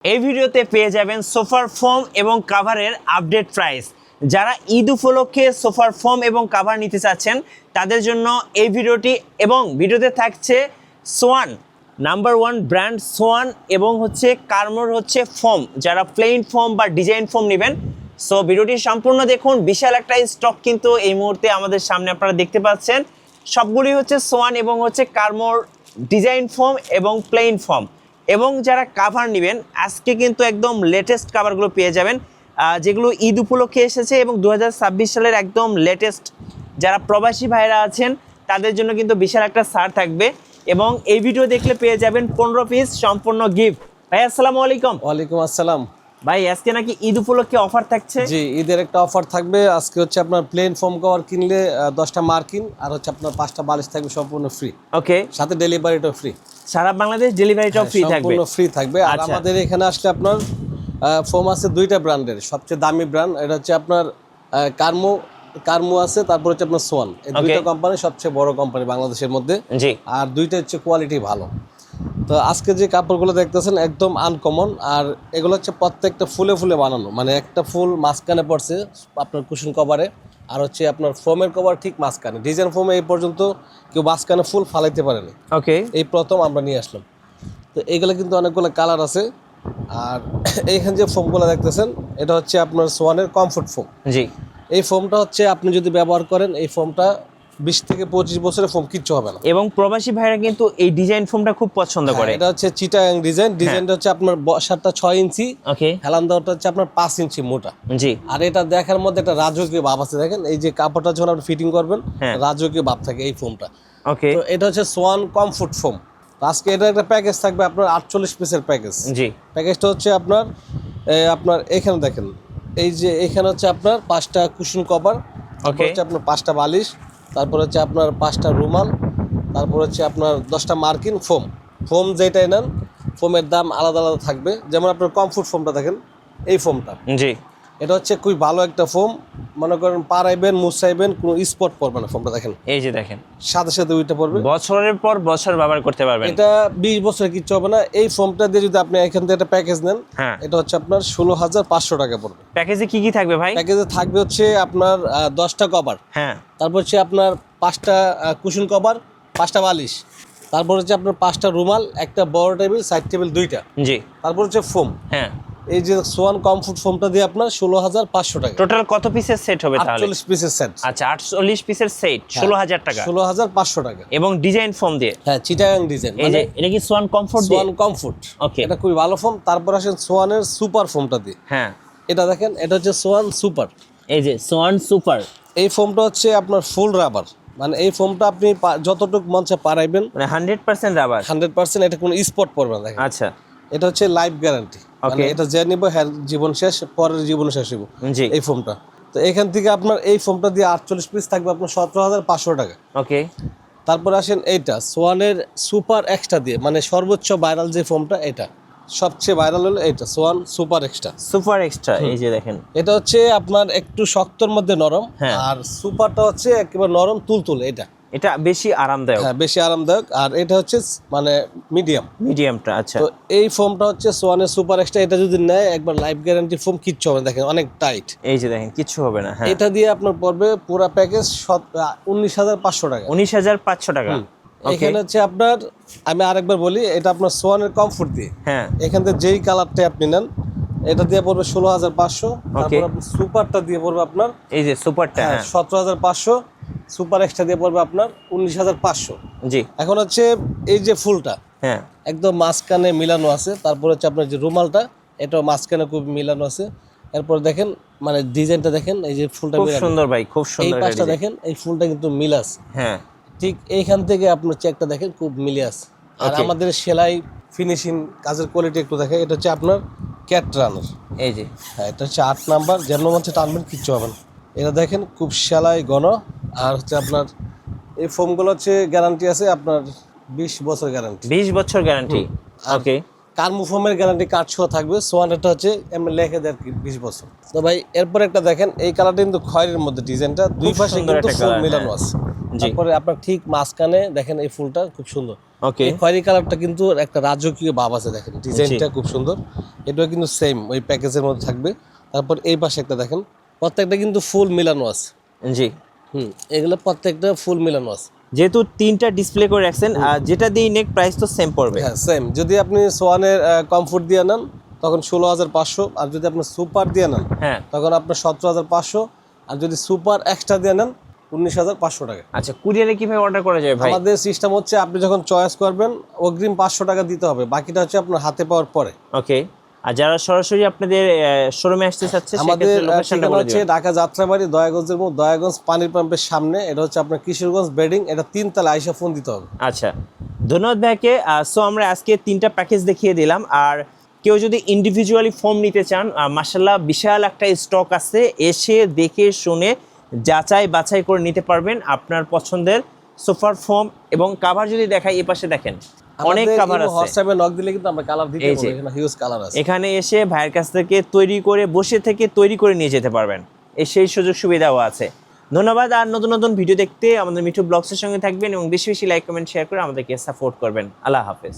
এই ভিডিওতে পেয়ে যাবেন সোফার ফোম এবং কাভারের আপডেট প্রাইস। যারা ঈদ উপলক্ষে সোফার ফোম এবং কাভার নিতে চাচ্ছেন তাদের জন্য এই ভিডিওটি, এবং ভিডিওতে থাকছে সোয়ান নাম্বার 1 ব্র্যান্ড সোয়ান এবং কার্মোর ফোম, যারা প্লেন ফোম বা ডিজাইন ফোম নেবেন। সো ভিডিওটি সম্পূর্ণ দেখুন। বিশাল একটা স্টক কিন্তু এই মুহূর্তে আমাদের সামনে আপনারা দেখতে পাচ্ছেন। সবগুলি সোয়ান এবং কার্মোর ডিজাইন ফোম এবং প্লেন ফোম। এবং যারা কাভার নেবেন আজকে কিন্তু একদম লেটেস্ট কাভারগুলো পেয়ে যাবেন, যেগুলো ঈদ উপলক্ষে এসেছে এবং 2026 সালের একদম লেটেস্ট। যারা প্রবাসী ভাইরা আছেন তাদের জন্য কিন্তু বিশাল একটা ছাড় থাকবে, এবং এই ভিডিও দেখলে পেয়ে যাবেন 15 পিস সম্পূর্ণ গিফট। ভাই আসসালামু আলাইকুম। ওয়ালাইকুম আসসালাম। ভাই আজকে নাকি ঈদ উপলক্ষে অফার থাকছে? জি, ঈদের একটা অফার থাকবে আজকে। আপনার প্লেন ফোম কভার কিনলে 10টা মার্কিন আর আপনার 5টা বালিশ থাকবে সম্পূর্ণ ফ্রি। ওকে, সাথে ডেলিভারিটাও ফ্রি। সারা বাংলাদেশ ডেলিভারিটাও ফ্রি থাকবে, সম্পূর্ণ ফ্রি থাকবে। আর আমাদের এখানে আসলে আপনার ফোম আছে 2টা ব্র্যান্ডের। সবচেয়ে দামি ব্র্যান্ড এটা আপনার কার্মো আছে, তারপর আপনার সোয়ান। এই 2টা কোম্পানি সবচেয়ে বড় কোম্পানি বাংলাদেশের মধ্যে। জি, আর 2টা কোয়ালিটি ভালো। তো আজকে যে কাপড়গুলো দেখতেছেন একদম আনকমন, আর এগুলো প্রত্যেকটা ফুলে ফুলে বানানো, মানে একটা ফুল মাঝখানে পড়ছে আপনার কুশন কভারে, আর আপনার ফোমের কভার ঠিক মাঝখানে। ডিজাইন ফোমে এই পর্যন্ত কেউ মাঝখানে ফুল ফালাইতে পারেনি। ওকে, এই প্রথম আমরা নিয়ে আসলাম। তো এইগুলো কিন্তু অনেকগুলো কালার আছে। আর এইখানে যে ফোমগুলো দেখতেছেন এটা আপনার সোয়ানের কমফোর্ট ফোম। জি, এই ফোমটা আপনি যদি ব্যবহার করেন এই ফোমটা 20 থেকে 25 বছরের ফোম কিচ্ছু হবে না। এবং প্রবাসী ভাইরা কিন্তু এই ডিজাইন ফোমটা খুব পছন্দ করে। এটা চিটাগাং ডিজাইনটা আপনার বসারটা 6 ইঞ্চি, ওকে, হেলান দেওয়াটা আপনার 5 ইঞ্চি মোটা। জি, আর এটা দেখার মধ্যে একটা রাজকীয় ভাব আছে। দেখেন এই যে কাপড়টা যখন আপনি ফিটিং করবেন রাজকীয় ভাব থাকে এই ফোমটা। ওকে, তো এটা সোয়ান কমফোর্ট ফোম। আজকে এটা একটা প্যাকেজ থাকবে আপনার 48 পিসের প্যাকেজ। জি, প্যাকেজটা আপনার এখানে দেখেন এই যে এখানে আপনার 5টা কুশন কভার, ওকে, আপনার 5টা বালিশ, তারপর আপনার 5টা রুমাল, তারপর আপনার 10টা মার্কিন ফোম যেটাই নেন ফোমের দাম আলাদা আলাদা থাকবে। যেমন আপনার কমফোর্ট ফোমটা দেখেন, এই ফোমটা জি, এটা খুবই ভালো একটা ফোম। মনে করেন পারাইবেন মুছাইবেন কোনো স্পট পড়বে না। ফোমটা দেখেন, এই যে দেখেন সাথে সাথে ওইটা পড়বে, বছরের পর বছর ব্যবহার করতে পারবেন। এটা 20 বছর কিচ্ছু হবে না। এই ফোমটা দিয়ে যদি আপনি এখান থেকে একটা প্যাকেজ নেন, এটা আপনার 16,500 টাকা পড়বে। প্যাকেজে কি কি থাকবে ভাই? প্যাকেজে থাকবে আপনার 10টা কভার, হ্যাঁ, তারপর আপনার 5টা কুশন কভার, 5টা বালিশ, তারপর আপনার 5টা রুমাল, একটা বড় টেবিল, সাইড টেবিল 2টা, জি, তারপর ফোম। হ্যাঁ, এই যে সোয়ান কমফোর্ট ফোমটা দিয়ে আপনার 16,500 টাকা। টোটাল কত পিসের সেট হবে তাহলে? 48 পিসের সেট। আচ্ছা, 48 পিসের সেট 16,000 টাকা, 16,500 টাকা। এবং ডিজাইন ফোম দিয়ে। হ্যাঁ, চিটাগাং ডিজাইন। এই যে এটা কি সোয়ান কমফোর্ট দিয়ে? সোয়ান কমফোর্ট, ওকে, এটা খুবই ভালো ফোম। তারপর আসেন সোয়ানের সুপার ফোমটা দিয়ে। হ্যাঁ, এটা দেখেন, এটা সোয়ান সুপার। এই যে সোয়ান সুপার, এই ফোমটা আপনার ফুল রাবার, মানে এই ফোমটা আপনি যতটুকু মঞ্চে পারাইবেন মানে 100% রাবার, 100%। এটা কোনো স্পট পড়বে না। দেখেন, আচ্ছা, এটা লাইফ গ্যারান্টি। ওকে, এটা যে নিব হ্যাঁ জীবন শেষ, পরের জীবন শেষ হইব জি, এই ফোমটা। তো এখান থেকে আপনার এই ফোমটা দিয়ে 48 পিস থাকবে আপনার 17,500 টাকা। ওকে, তারপর আসেন এইটা সোয়ানের সুপার এক্সট্রা দিয়ে, মানে সর্বোচ্চ ভাইরাল যে ফোমটা, এটা সবচেয়ে ভাইরাল হলো এইটা Schwann super extra. Super extra, এই যে দেখেন এটা আপনার একটু শক্তর মধ্যে নরম, আর সুপারটা একেবারে নরম তুলতুলে। এটা বেশি আরামদায়ক। হ্যাঁ, বেশি আরামদায়ক। আর এটা মানে মিডিয়ামটা। আচ্ছা, তো এই ফোমটা সোয়ানের সুপার এক্সট্রা। এটা যদি নেয় একবার লাইফ গ্যারান্টি ফোম, কিচ্ছু হবে না। দেখেন অনেক টাইট, এই যে দেখেন কিচ্ছু হবে না। হ্যাঁ, এটা দিয়ে আপনার পড়বে পুরো প্যাকেজ 19,500 টাকা। 19,500 টাকা। এখানে আপনার, আমি আরেকবার বলি, এটা আপনার সোয়ানের কমফোর্ট দিয়ে। হ্যাঁ, এখান থেকে যেই কালারটা আপনি নেন এটা দিয়ে পড়বে 16,500। তারপর আপনি সুপারটা দিয়ে পড়বে আপনার, এই যে সুপারটা, 17,500। সুপার এক্সট্রা দিয়ে পড়বে আপনার 19,500। জি, এখন এই যে ফুলটা, হ্যাঁ, একদম মাঝখানে মিলানো আছে। তারপর আপনার যে রুমালটা, এটাও মাঝখানে খুব মিলানো আছে। এরপর দেখেন মানে ডিজাইনটা দেখেন, এই যে ফুলটা খুব সুন্দর ভাই, খুব এই সুন্দর। পাশটা দেখেন, এই ফুলটা কিন্তু মিল আছে। হ্যাঁ, ঠিক এইখান থেকে আপনার চেকটা দেখেন খুব মিলে আছে। আর আমাদের সেলাই ফিনিশিং কাজের কোয়ালিটি একটু দেখেন। এটা আপনার ক্যাট রানার, এই যে, হ্যাঁ, এটা 8 নাম্বার। যেন মঞ্চে টানবেন কিচ্ছু হবে না। এটা দেখেন খুব সেলাই ঘন। আর আপনার এই ফোমগুলো গ্যারান্টি আছে আপনার 20 বছর গ্যারান্টি। 20 বছর গ্যারান্টি। ওকে, কার্মো ফোমের গ্যারান্টি কার্ড সহ থাকবে। সোয়ানটা এমনি লেখে দেয় 20 বছর। তো ভাই এরপর একটা দেখেন, এই কালারটা কিন্তু খয়েরির মধ্যে ডিজাইনটা, দুই পাশে কিন্তু ফুল মিলানো আছে। তারপরে আপনার ঠিক মাঝখানে দেখেন এই ফুলটা খুব সুন্দর। ওকে, এই খয়েরি কালারটা কিন্তু একটা রাজকীয় ভাব আছে, দেখেন ডিজাইনটা খুব সুন্দর। এটাও কিন্তু সেম ওই প্যাকেজের মধ্যে থাকবে। তারপর এই পাশে একটা দেখেন, প্রত্যেকটা কিন্তু ফুল মিলানো আছে। জি। এগুলো প্রত্যেকটা ফুল মিলানো আছে। যেহেতু 3টা ডিসপ্লে করে রাখছেন, আর যেটা দিয়ে নেক প্রাইস তো সেম পড়বে। হ্যাঁ সেম। যদি আপনি সোয়ানের কমফোর্ট দিয়ে নেন তখন 16,500, আর যদি আপনি সুপার দিয়ে নেন হ্যাঁ, তখন আপনার 17,500, আর যদি সুপার এক্সট্রা দিয়ে নেন 19,500 টাকা। আচ্ছা, কুরিয়ারে কিভাবে অর্ডার করা যাবে ভাই? আমাদের সিস্টেম হচ্ছে আপনি যখন চয়েস করবেন অগ্রিম 500 টাকা দিতে হবে, বাকিটা হচ্ছে আপনার হাতে পাওয়ার পরে। ওকে, আর যারা সরাসরি আপনাদের শোরুমে আসতে চাচ্ছে আমাদের সেক্ষেত্রে লোকেশনটা ঠিকানা বলে হচ্ছে দিবেন। ঢাকা যাত্রাবাড়ি, দয়াগঞ্জের মধ্যে দয়াগঞ্জ পানির পাম্পের সামনে। এটা হচ্ছে আপনার কিশোরগঞ্জ বেডিং, এটা 3 তলা আইসা ফোন দিতে হবে। আচ্ছা, ধন্যবাদ ভাইকে। সো আমরা আজকে 3টা প্যাকেজ দেখিয়ে দিলাম। আর কেউ যদি ইন্ডিভিজুয়ালি ফোম নিতে চান, মাশাআল্লাহ বিশাল একটা স্টক আছে, এসে দেখে শুনে যাচাই বাছাই করে নিতে পারবেন আপনার পছন্দের সোফার ফোম এবং কাভার। যদি দেখাই, এই পাশে দেখেন অনেক কাভার আছে। হোয়াটসঅ্যাপে নক দিলে কিন্তু আমরা কালার দিতে এই যে। পারবো, এখানে হিউজ কালার আছে। এখানে এসে ভাইয়ের কাছ থেকে তৈরি করে বসে থেকে তৈরি করে নিয়ে যেতে পারবেন, সেই সুযোগ সুবিধাও আছে। ধন্যবাদ। আর নতুন নতুন ভিডিও দেখতে আমাদের মিঠু ব্লগসের সঙ্গে থাকবেন এবং বেশি বেশি লাইক কমেন্ট শেয়ার করে আমাদেরকে সাপোর্ট করবেন। আল্লাহ হাফেজ।